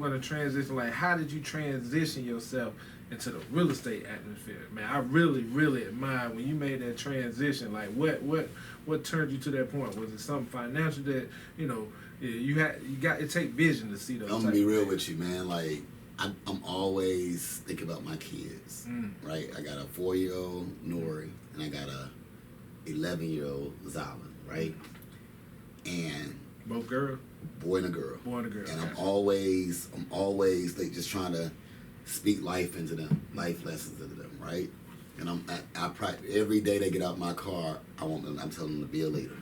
gonna transition. Like, how did you transition yourself into the real estate atmosphere? Man, I really, really admire when you made that transition. Like, what turned you to that point? Was it something financial that you got? It take vision to see those. I'm gonna be real with you, man. Like, I'm always thinking about my kids, right? I got a 4-year-old Nori, and I got a 11-year-old Zala, right? And both girls. Boy and a girl. Boy and a girl. And I'm always like just trying to speak life into them, life lessons into them, right? And I practice every day they get out my car. I'm telling them to be a leader.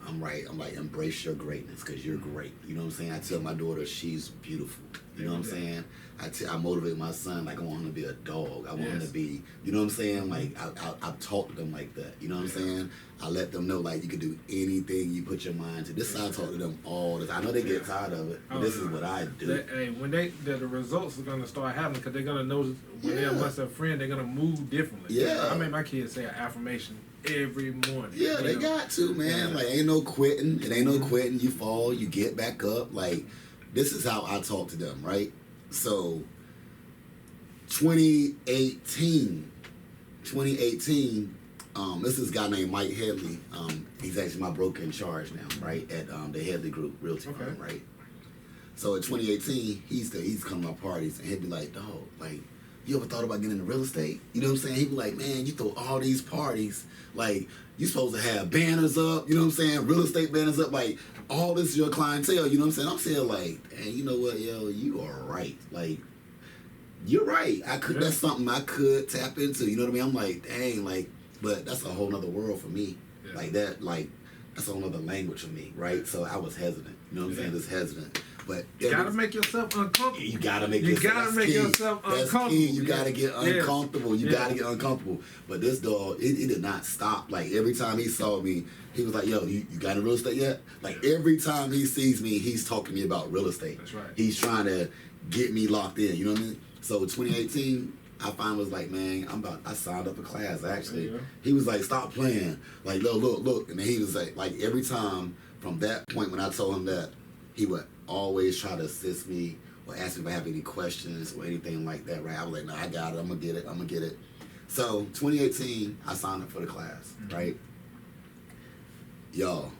I'm like, embrace your greatness because you're great. You know what I'm saying? I tell my daughter she's beautiful. You know what I'm saying? I motivate my son like I want him to be a dog. I want him to be, you know what I'm saying? Like I talk to them like that. You know what I'm saying? I let them know like you can do anything you put your mind to. This is how I talk to them all the time. I know they get tired of it, but this is what I do. When the results are gonna start happening because they're gonna notice when they're amongst their friend, they're gonna move differently. Yeah. I made my kids say an affirmation every morning. Yeah, they got to, man. Yeah. Like ain't no quitting. It ain't no quitting. You fall, you get back up. Like this is how I talk to them, right? So 2018, this is a guy named Mike Headley. He's actually my broker in charge now, right? At the Headley Group Realty Firm, right? So in 2018, he's come to my parties and he'd be like, dog, like, you ever thought about getting into real estate? You know what I'm saying? He'd be like, man, you throw all these parties, like, you supposed to have banners up, you know what I'm saying? Real estate banners up, like, all this is your clientele, you know what I'm saying? I'm saying, like, hey, you know what, yo, you are right. Like, you're right. That's something I could tap into, you know what I mean? I'm like, dang, like, but that's a whole nother world for me. Yeah. That's a whole nother language for me, right? So I was hesitant, you know what I'm saying? Just hesitant. But you gotta make yourself uncomfortable. You gotta make yourself uncomfortable. That's key. You gotta get uncomfortable. You gotta get uncomfortable. But this dog, it did not stop. Like every time he saw me, he was like, yo, you got into real estate yet? Like every time he sees me, he's talking to me about real estate. That's right. He's trying to get me locked in, you know what I mean? So 2018, I finally was like, man, I signed up for class actually. Yeah. He was like, stop playing. Like, look. And then he was like every time from that point when I told him that, he would always try to assist me or ask me if I have any questions or anything like that, right? I was like, no, I got it. I'm going to get it. So 2018, I signed up for the class, right? Y'all,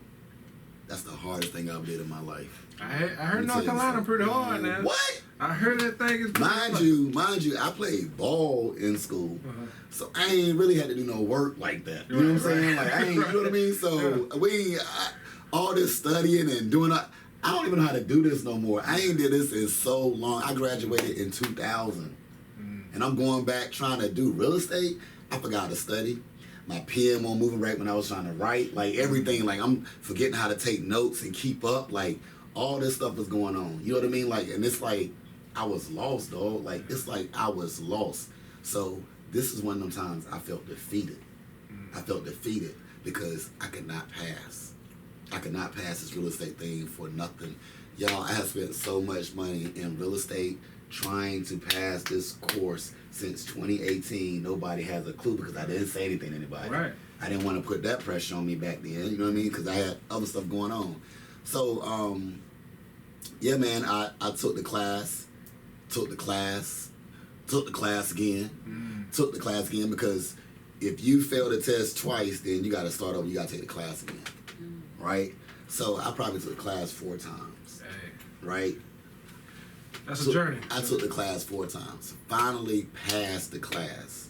that's the hardest thing I ever did in my life. I heard North Carolina pretty hard now. What? I heard that thing is pretty Mind you, I played ball in school, so I ain't really had to do no work like that. You know what I'm saying? Like, I ain't, you know what I mean? So all this studying and doing, I don't even know how to do this no more. I ain't did this in so long. I graduated in 2000. And I'm going back trying to do real estate. I forgot to study. My pen won't moving right when I was trying to write. Like everything, like I'm forgetting how to take notes and keep up. Like all this stuff is going on. You know what I mean? Like, and it's like I was lost, dog. Like it's like I was lost. So this is one of them times I felt defeated. I felt defeated because I could not pass. I could not pass this real estate thing for nothing. Y'all, I have spent so much money in real estate trying to pass this course since 2018. Nobody has a clue because I didn't say anything to anybody. Right. I didn't want to put that pressure on me back then, you know what I mean? Because I had other stuff going on. So, yeah, man, I took the class again because if you fail the test twice, then you got to start over. You got to take the class again. Right? So I probably took the class 4 times. Dang. Right? That's a journey. I took the class 4 times. Finally passed the class.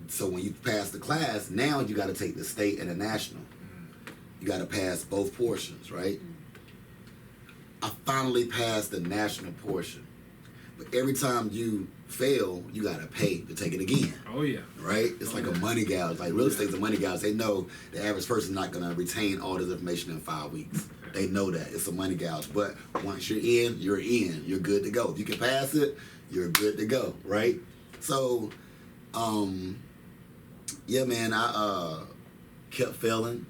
So when you pass the class, now you got to take the state and the national. You got to pass both portions, right? I finally passed the national portion. But every time you fail, you got to pay to take it again. Oh, yeah. Right? It's like a money gouge. Like real estate's a money gouge. They know the average person's not going to retain all this information in 5 weeks. They know that. It's a money gouge. But once you're in, you're in. You're good to go. If you can pass it, you're good to go. Right? So, yeah, man, I kept failing.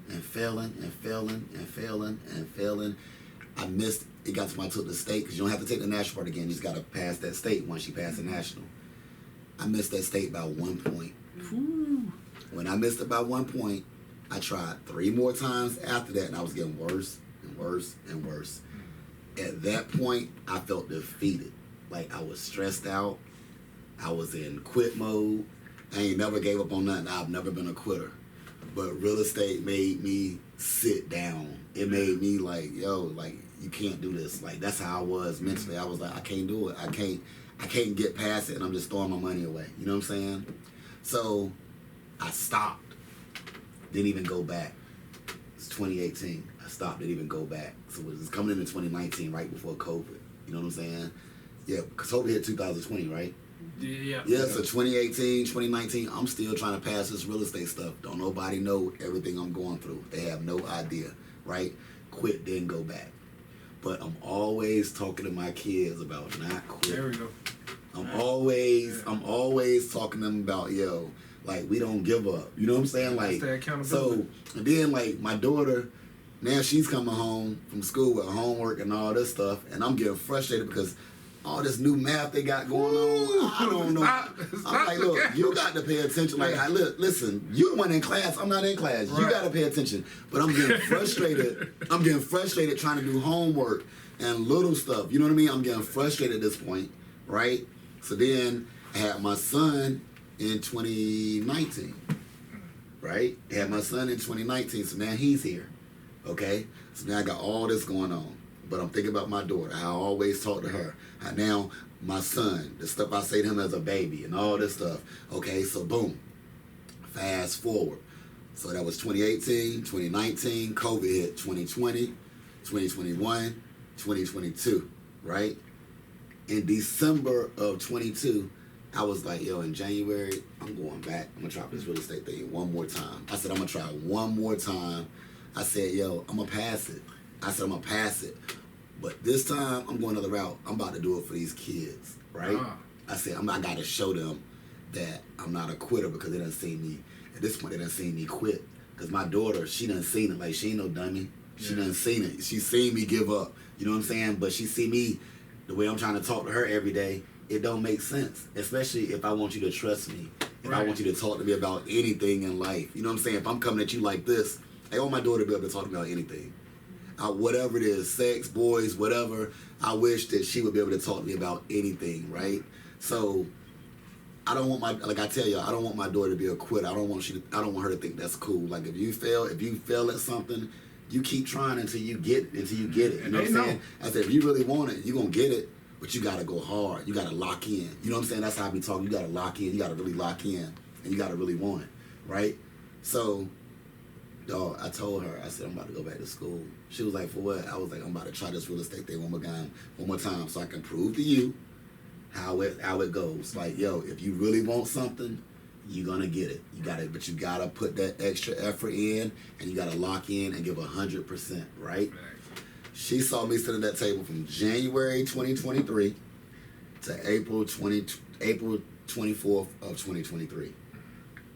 I missed. It got to when I took the state because you don't have to take the national part again. You just got to pass that state once you pass the national. I missed that state by 1 point. Ooh. When I missed it by 1 point, I tried 3 more times after that, and I was getting worse and worse and worse. at that point, I felt defeated. Like, I was stressed out. I was in quit mode. I ain't never gave up on nothing. I've never been a quitter. But real estate made me sit down. It made me like, yo, like, you can't do this. Like, that's how I was mentally. I was like, I can't do it. I can't get past it, and I'm just throwing my money away. You know what I'm saying? So I stopped. Didn't even go back. It's 2018. I stopped. Didn't even go back. So it was coming into 2019, right before COVID. You know what I'm saying? Yeah, because COVID hit 2020, right? Yeah. Yeah, so 2018, 2019, I'm still trying to pass this real estate stuff. Don't nobody know everything I'm going through. They have no idea, right? Quit, didn't go back. But I'm always talking to my kids about not quitting. There we go. I'm always talking to them about, yo, like, we don't give up. You know what I'm saying? Like, so, and then, like, my daughter, now she's coming home from school with homework and all this stuff, and I'm getting frustrated because all this new math they got going on, I don't know. I'm like, look, you got to pay attention. Like, listen, you the one in class, I'm not in class. Right. You got to pay attention. But I'm getting frustrated. I'm getting frustrated trying to do homework and little stuff. You know what I mean? I'm getting frustrated at this point, right? So then I had my son in 2019, right? I had my son in 2019, so now he's here, okay? So now I got all this going on. But I'm thinking about my daughter, how I always talk to her. How now my son, the stuff I say to him as a baby and all this stuff. Okay, so boom, fast forward. So that was 2018, 2019, COVID hit 2020, 2021, 2022, right? In December of 22, I was like, yo, in January, I'm going back. I'm going to try this real estate thing one more time. I said, I'm going to try one more time. I said, yo, I'm going to pass it. I said, I'm going to pass it. But this time, I'm going another route. I'm about to do it for these kids, right? I said, I got to show them that I'm not a quitter because they done seen me. At this point, they done seen me quit. Because my daughter, she done seen it. Like, she ain't no dummy. She done seen it. She seen me give up. You know what I'm saying? But she see me, the way I'm trying to talk to her every day, it don't make sense. Especially if I want you to trust me. If I want you to talk to me about anything in life. You know what I'm saying? If I'm coming at you like this, I want my daughter to be able to talk to me about anything. Whatever it is, sex, boys, whatever, I wish that she would be able to talk to me about anything, right? So I don't want like I tell you, I don't want my daughter to be a quitter. I don't want her to think that's cool. Like, if you fail at something, you keep trying until you get it. You know what I'm saying? I said, if you really want it, you're gonna get it, but you gotta go hard. You gotta lock in. You know what I'm saying? That's how I be talking. You gotta lock in, you gotta really lock in, and you gotta really want it, right? So dog, I told her, I said, I'm about to go back to school. She was like, for what? I was like, I'm about to try this real estate thing one more time so I can prove to you how it goes. Like, yo, if you really want something, you're gonna get it. But you gotta put that extra effort in, and you gotta lock in and give 100%, right? She saw me sitting at that table from January 2023 to April 24th of 2023.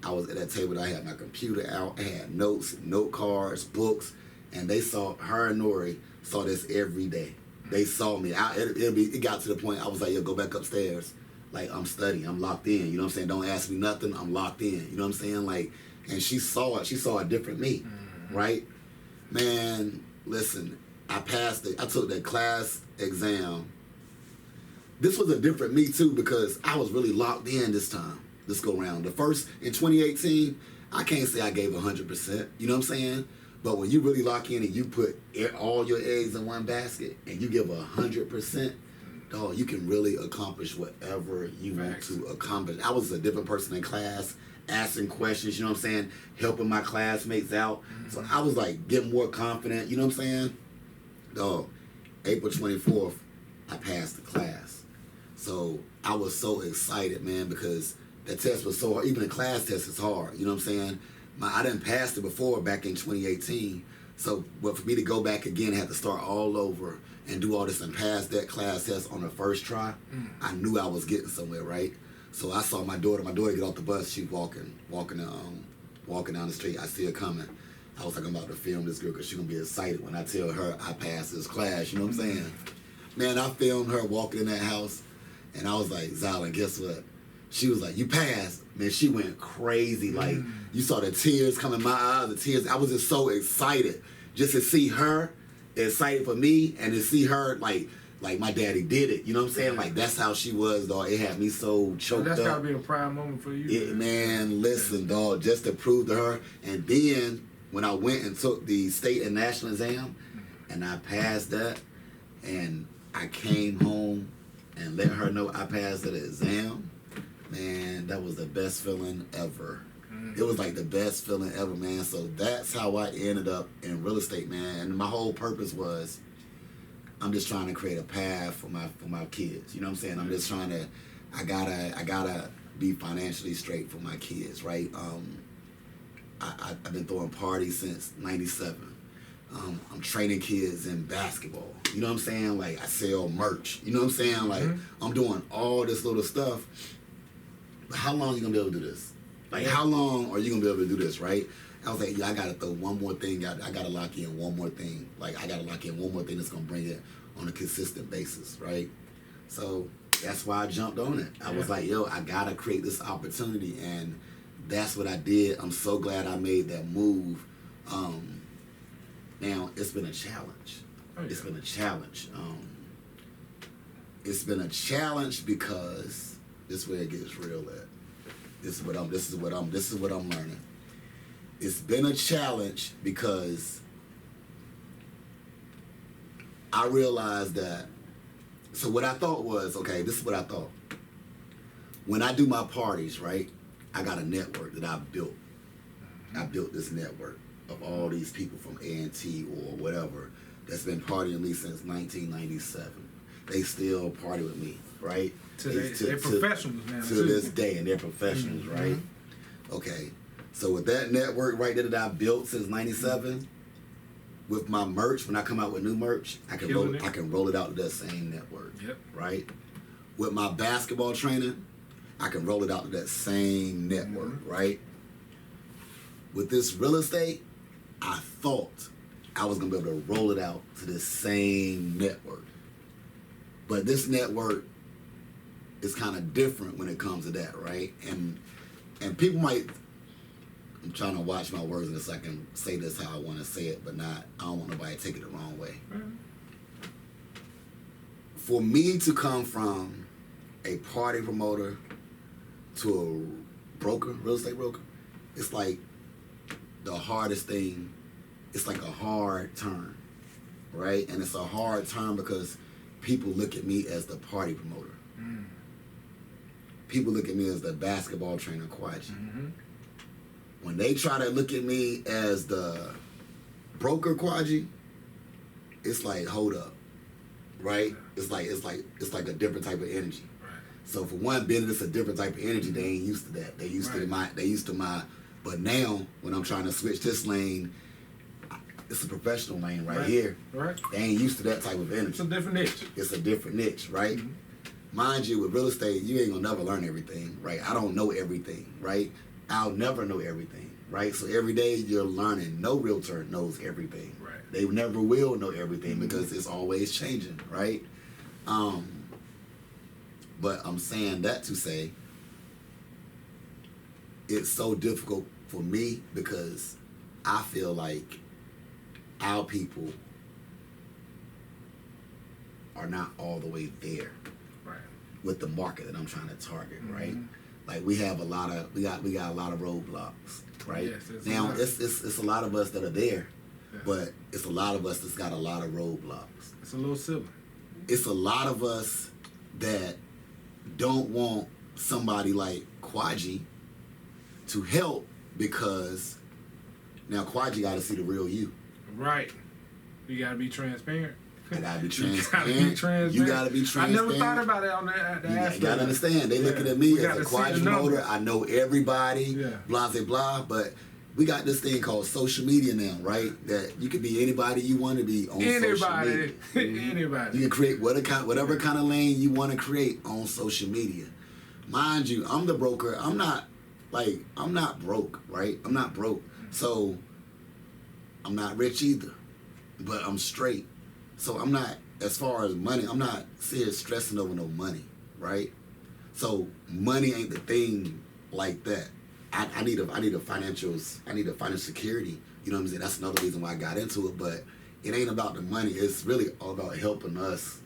I was at that table. I had my computer out. I had notes, note cards, books, and they saw, her and Nori saw this every day. They saw me. It got to the point I was like, yo, go back upstairs. Like, I'm studying. I'm locked in. You know what I'm saying? Don't ask me nothing. I'm locked in. You know what I'm saying? Like, and she saw it. She saw a different me, right? Man, listen, I passed it. I took that class exam. This was a different me, too, because I was really locked in this time. This go round. The first, in 2018, I can't say I gave 100%. You know what I'm saying? But when you really lock in and you put all your eggs in one basket and you give 100%, dog, you can really accomplish whatever you want to accomplish. I was a different person in class, asking questions, you know what I'm saying? Helping my classmates out. So I was like getting more confident, you know what I'm saying? Dog, April 24th, I passed the class. So I was so excited, man, because that test was so hard. Even the class test is hard. You know what I'm saying? I didn't pass it before back in 2018. So for me to go back again, have to start all over and do all this and pass that class test on the first try, I knew I was getting somewhere, right? So I saw my daughter get off the bus. She walking down the street. I see her coming. I was like, I'm about to film this girl because she's going to be excited when I tell her I passed this class. You know what I'm saying? Man, I filmed her walking in that house, and I was like, Zyla, guess what? She was like, you passed. Man, she went crazy. Like, you saw the tears come in my eyes, the tears. I was just so excited just to see her excited for me and to see her like my daddy did it. You know what I'm saying? Like that's how she was, dog. It had me so choked that's up. gotta be a proud moment for you. Man, listen, dog, just to prove to her. And then when I went and took the state and national exam and I passed that and I came home and let her know I passed the exam, man, that was the best feeling ever. It was like the best feeling ever, man. So that's how I ended up in real estate, man. And my whole purpose was I'm just trying to create a path for my kids. You know what I'm saying? I'm just trying to I gotta be financially straight for my kids, right? I've been throwing parties since '97. I'm training kids in basketball. You know what I'm saying? Like I sell merch. You know what I'm saying? Like I'm doing all this little stuff. But how long are you gonna be able to do this? Like how long are you gonna be able to do this, right? I was like, I gotta throw one more thing. I gotta lock in one more thing. Like I gotta lock in one more thing that's gonna bring it on a consistent basis, right? So that's why I jumped on it. I was like, yo, I gotta create this opportunity, and that's what I did. I'm so glad I made that move. Now it's been a challenge. It's been a challenge. It's been a challenge because this is where it gets real at. This is what I'm learning. It's been a challenge because I realized that. So what I thought was, okay, this is what I thought. When I do my parties, right, I got a network that I've built. I built this network of all these people from A&T or whatever that's been partying with me since 1997. They still party with me, right? They're professionals now. To this day, and they're professionals, right? Okay. So with that network right there that I built since '97, with my merch, when I come out with new merch, I can roll it out to that same network. Yep. Right? With my basketball training, I can roll it out to that same network, right? With this real estate, I thought I was gonna be able to roll it out to the same network. But this network is kind of different when it comes to that, right? And people might, I'm trying to watch my words in a second, say this how I want to say it, but I don't want nobody to take it the wrong way. For me to come from a party promoter to a broker, real estate broker, it's like the hardest thing. It's like a hard turn, right? And it's a hard turn because people look at me as the party promoter. People look at me as the basketball trainer, Kwagi. When they try to look at me as the broker, Kwagi, it's like, hold up, right? It's like a different type of energy. So for one, being it's a different type of energy, they ain't used to that. They used to my. But now when I'm trying to switch this lane, it's a professional lane right here. Right. They ain't used to that type of energy. It's a different niche. It's a different niche, right? Mind you, with real estate, you ain't gonna never learn everything, right? I don't know everything, right? I'll never know everything, right? So every day you're learning. No realtor knows everything. Right. They never will know everything because it's always changing, right? But I'm saying that to say it's so difficult for me because I feel like our people are not all the way there with the market that I'm trying to target, right? Like we have a lot of we got a lot of roadblocks, right? Yes, now it's a lot of us that are there, but it's a lot of us that's got a lot of roadblocks. It's a little silly. It's a lot of us that don't want somebody like Kwagi to help because now Kwagi got to see the real you. Right. You got to be transparent. I gotta be transparent. You gotta be transparent. I never thought about it on that aspect. You gotta understand. They looking at me as a Kwagi promoter. I know everybody, blah, blah, blah. But we got this thing called social media now, right? That you can be anybody you want to be on social media. Anybody. You can create whatever kind of lane you want to create on social media. Mind you, I'm the broker. I'm not broke, right? I'm not broke. So I'm not rich either. But I'm straight. So I'm not, as far as money, I'm not serious stressing over no money, right? So money ain't the thing like that. I need a financial security. You know what I'm saying? That's another reason why I got into it. But it ain't about the money. It's really all about helping us